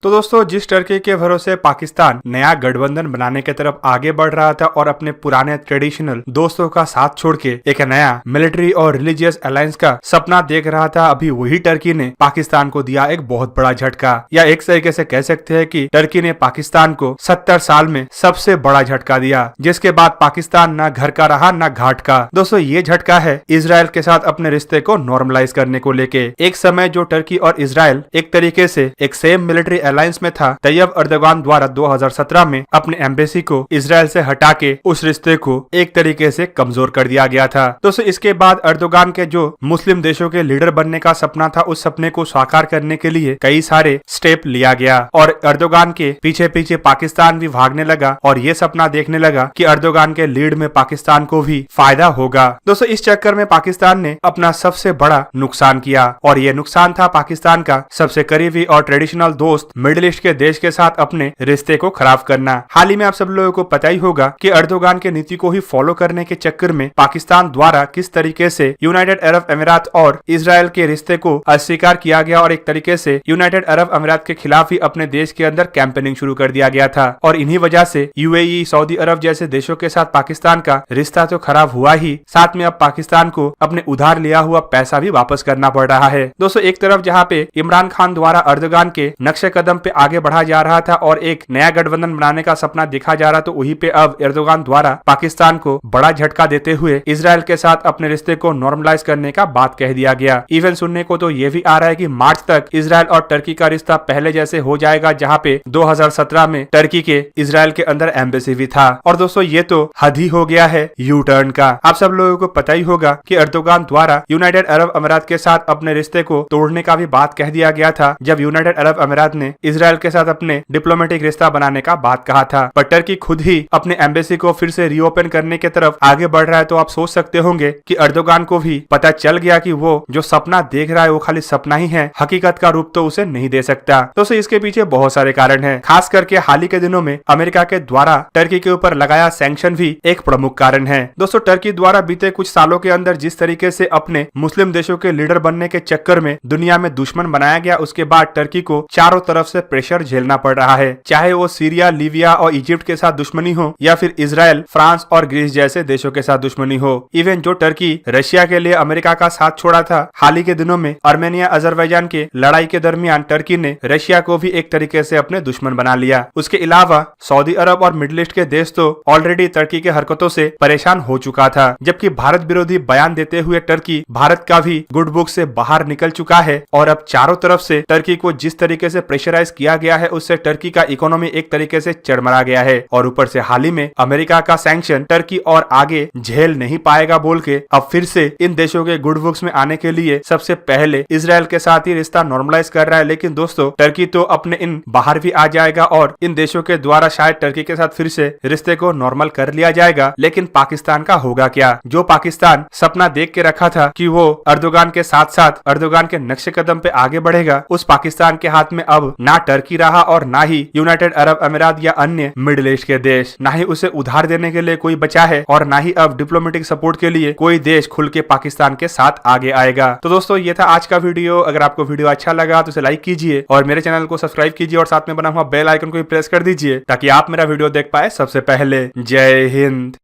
तो दोस्तों, जिस टर्की के भरोसे पाकिस्तान नया गठबंधन बनाने की तरफ आगे बढ़ रहा था और अपने पुराने ट्रेडिशनल दोस्तों का साथ छोड़ के एक नया मिलिट्री और रिलीजियस अलायंस का सपना देख रहा था, अभी वही टर्की ने पाकिस्तान को दिया एक बहुत बड़ा झटका। या एक तरीके से कह सकते हैं कि टर्की ने पाकिस्तान को 70 साल में सबसे बड़ा झटका दिया, जिसके बाद पाकिस्तान ना घर का रहा ना घाट का। दोस्तों, ये झटका है इजराइल के साथ अपने रिश्ते को नॉर्मलाइज करने को लेके। एक समय जो टर्की और इजराइल एक तरीके से एक सेम मिलिट्री अलायंस में था, तैयब अर्दोगान द्वारा 2017 में अपने एम्बेसी को इजराइल से हटा के उस रिश्ते को एक तरीके से कमजोर कर दिया गया था। दोस्तों, इसके बाद अर्दोगान के जो मुस्लिम देशों के लीडर बनने का सपना था, उस सपने को साकार करने के लिए कई सारे स्टेप लिया गया और अर्दोगान के पीछे पीछे पाकिस्तान भी भागने लगा और ये सपना देखने लगा कि अर्दोगान के लीड में पाकिस्तान को भी फायदा होगा। दोस्तों, इस चक्कर में पाकिस्तान ने अपना सबसे बड़ा नुकसान किया और ये नुकसान था पाकिस्तान का सबसे करीबी और ट्रेडिशनल दोस्त मिडिल ईस्ट के देश के साथ अपने रिश्ते को खराब करना। हाल ही में आप सब लोगों को पता ही होगा कि अर्दोगान के नीति को ही फॉलो करने के चक्कर में पाकिस्तान द्वारा किस तरीके से यूनाइटेड अरब अमीरात और इजराइल के रिश्ते को अस्वीकार किया गया और एक तरीके से यूनाइटेड अरब अमीरात के खिलाफ ही अपने देश के अंदर कैंपेनिंग शुरू कर दिया गया था। और इन्हीं वजह से यूएई, सऊदी अरब जैसे देशों के साथ पाकिस्तान का रिश्ता तो खराब हुआ ही, साथ में अब पाकिस्तान को अपने उधार लिया हुआ पैसा भी वापस करना पड़ रहा है। दोस्तों, एक तरफ जहाँ पे इमरान खान द्वारा अर्दोगान के नक्शे कदम पे आगे बढ़ा जा रहा था और एक नया गठबंधन बनाने का सपना देखा जा रहा, तो वहीं पे अब अर्दोगान द्वारा पाकिस्तान को बड़ा झटका देते हुए इजराइल के साथ अपने रिश्ते को नॉर्मलाइज करने का बात कह दिया गया। इवन सुनने को तो ये भी आ रहा है कि मार्च तक इजराइल और टर्की का रिश्ता पहले जैसे हो जाएगा, जहाँ पे 2017 में टर्की के इजराइल के अंदर एम्बेसी भी था। और दोस्तों, ये तो हद ही हो गया है यू टर्न का। आप सब लोगों को पता ही होगा कि अर्दोगान द्वारा यूनाइटेड अरब अमीरात के साथ अपने रिश्ते को तोड़ने का भी बात कह दिया गया था, जब यूनाइटेड अरब अमीरात ने इजराइल के साथ अपने डिप्लोमेटिक रिश्ता बनाने का बात कहा था। पर टर्की खुद ही अपने एम्बेसी को फिर से रीओपन करने की तरफ आगे बढ़ रहा है, तो आप सोच सकते होंगे कि अर्दोगान को भी पता चल गया कि वो जो सपना देख रहा है वो खाली सपना ही है, हकीकत का रूप तो उसे नहीं दे सकता। तो इसके पीछे बहुत सारे कारण हैं, खास करके हाल ही के दिनों में अमेरिका के द्वारा टर्की के ऊपर लगाया सैंक्शन भी एक प्रमुख कारण है। दोस्तों, टर्की द्वारा बीते कुछ सालों के अंदर जिस तरीके से अपने मुस्लिम देशों के लीडर बनने के चक्कर में दुनिया में दुश्मन बनाया गया, उसके बाद टर्की को चारों तरफ से प्रेशर झेलना पड़ रहा है, चाहे वो सीरिया, लीबिया और इजिप्ट के साथ दुश्मनी हो या फिर इजराइल, फ्रांस और ग्रीस जैसे देशों के साथ दुश्मनी हो। इवन जो टर्की रशिया के लिए अमेरिका का साथ छोड़ा था, हाल ही के दिनों में आर्मेनिया अजरबैजान के लड़ाई के दरमियान टर्की ने रशिया को भी एक तरीके से अपने दुश्मन बना लिया। उसके अलावा सऊदी अरब और मिडिल ईस्ट के देश तो ऑलरेडी टर्की के हरकतों से परेशान हो चुका था, जबकि भारत विरोधी बयान देते हुए टर्की भारत का भी गुड बुक से बाहर निकल चुका है। और अब चारों तरफ से टर्की को जिस तरीके से प्रेशराइज किया गया है, उससे टर्की का इकोनॉमी एक तरीके से चरमरा गया है। और ऊपर से हाल ही में अमेरिका का सैंक्शन टर्की और आगे झेल नहीं पाएगा बोल के अब फिर से इन देशों के गुड बुक्स में आने के लिए सबसे पहले इजराइल के साथ ही रिश्ता नॉर्मलाइज कर रहा है। लेकिन दोस्तों, टर्की तो अपने इन बाहर भी आ जाएगा और इन देशों के द्वारा शायद टर्की के साथ फिर से रिश्ते को नॉर्मल कर लिया जाएगा। लेकिन पाकिस्तान का होगा क्या? जो पाकिस्तान सपना देख के रखा था कि वो अर्दोगान के साथ साथ अर्दोगान के नक्शे कदम पे आगे बढ़ेगा, उस पाकिस्तान के हाथ में अब ना टर्की रहा और ना ही यूनाइटेड अरब अमीरात या अन्य मिडिल ईस्ट के देश, ना ही उसे उधार देने के लिए कोई बचा है और ना ही अब डिप्लोमेटिक सपोर्ट के लिए कोई देश खुल के पाकिस्तान के साथ आगे आएगा। तो दोस्तों, ये था आज का वीडियो। अगर आपको वीडियो अच्छा लगा तो इसे लाइक कीजिए और मेरे चैनल को सब्सक्राइब कीजिए और साथ में बना हुआ बेल आइकन को भी प्रेस कर दीजिए ताकि आप मेरा वीडियो देख पाए सबसे पहले। जय हिंद।